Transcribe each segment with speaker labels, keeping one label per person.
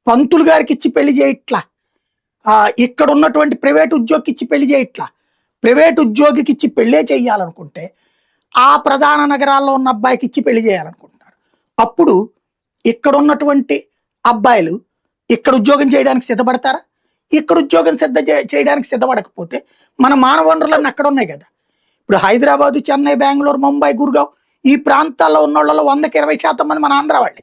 Speaker 1: పంతులు గారికి ఇచ్చి పెళ్లి చేయట్లా, ఇక్కడ ఉన్నటువంటి ప్రైవేట్ ఉద్యోగికి ఇచ్చి పెళ్లి చేయట్లా. ప్రైవేట్ ఉద్యోగికి ఇచ్చి పెళ్ళే చెయ్యాలనుకుంటే ఆ ప్రధాన నగరాల్లో ఉన్న అబ్బాయికి ఇచ్చి పెళ్లి చేయాలనుకుంటున్నారు. అప్పుడు ఇక్కడ ఉన్నటువంటి అబ్బాయిలు ఇక్కడ ఉద్యోగం చేయడానికి సిద్ధపడతారా? ఇక్కడ ఉద్యోగం చేయడానికి సిద్ధపడకపోతే మన మానవ వనరులన్నీ అక్కడ ఉన్నాయి కదా. ఇప్పుడు హైదరాబాదు, చెన్నై, బెంగళూరు, ముంబై, గుర్గావ్ ఈ ప్రాంతాల్లో ఉన్న వాళ్ళలో 100కి 20% మంది మన ఆంధ్ర వాళ్ళే.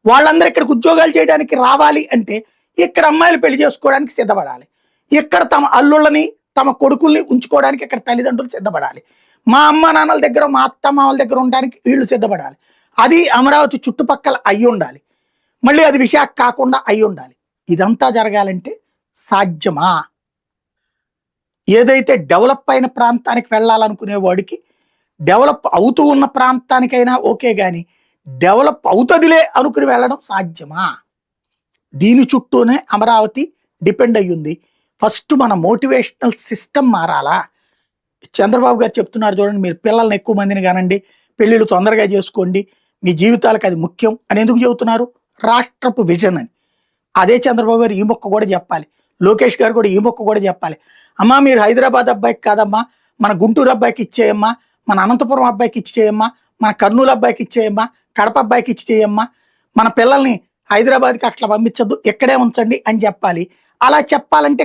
Speaker 1: వాళ్ళందరూ ఇక్కడికి ఉద్యోగాలు చేయడానికి రావాలి అంటే ఇక్కడ అమ్మాయిలు పెళ్లి చేసుకోవడానికి సిద్ధపడాలి. ఇక్కడ తమ అల్లుళ్ళని, తమ కొడుకుల్ని ఉంచుకోవడానికి ఇక్కడ తల్లిదండ్రులు సిద్ధపడాలి. మా అమ్మ నాన్నల దగ్గర, మా అత్త మామల దగ్గర ఉండడానికి వీళ్ళు సిద్ధపడాలి. అది అమరావతి చుట్టుపక్కల అయి ఉండాలి, మళ్ళీ అది విశాఖ కాకుండా అయి ఉండాలి. ఇదంతా జరగాలంటే సాధ్యమా? ఏదైతే డెవలప్ అయిన ప్రాంతానికి వెళ్ళాలనుకునే వాడికి డెవలప్ అవుతూ ఉన్న ప్రాంతానికైనా ఓకే, కానీ డెవలప్ అవుతుందిలే అనుకుని వెళ్ళడం సాధ్యమా? దీని చుట్టూనే అమరావతి డిపెండ్ అయ్యింది. ఫస్ట్ మన మోటివేషనల్ సిస్టమ్ మారాలా. చంద్రబాబు గారు చెప్తున్నారు చూడండి, మీరు పిల్లల్ని ఎక్కువ మందిని కానండి, పెళ్ళిళ్ళు తొందరగా చేసుకోండి, మీ జీవితాలకు అది ముఖ్యం అని ఎందుకు చెబుతున్నారు? రాష్ట్రపు విజన్ అని. అదే చంద్రబాబు గారు ఈ మొక్క కూడా చెప్పాలి, లోకేష్ గారు కూడా ఈ మొక్క కూడా చెప్పాలి. అమ్మా మీరు హైదరాబాద్ అబ్బాయికి కాదమ్మా, మన గుంటూరు అబ్బాయికి ఇచ్చేయమ్మా, మన అనంతపురం అబ్బాయికి ఇచ్చేయమ్మా, మన కర్నూలు అబ్బాయికి ఇచ్చేయమ్మా, కడప అబ్బాయికి ఇచ్చేయమ్మా, మన పిల్లల్ని హైదరాబాద్కి అట్లా పంపించద్దు, ఇక్కడే ఉంచండి అని చెప్పాలి. అలా చెప్పాలంటే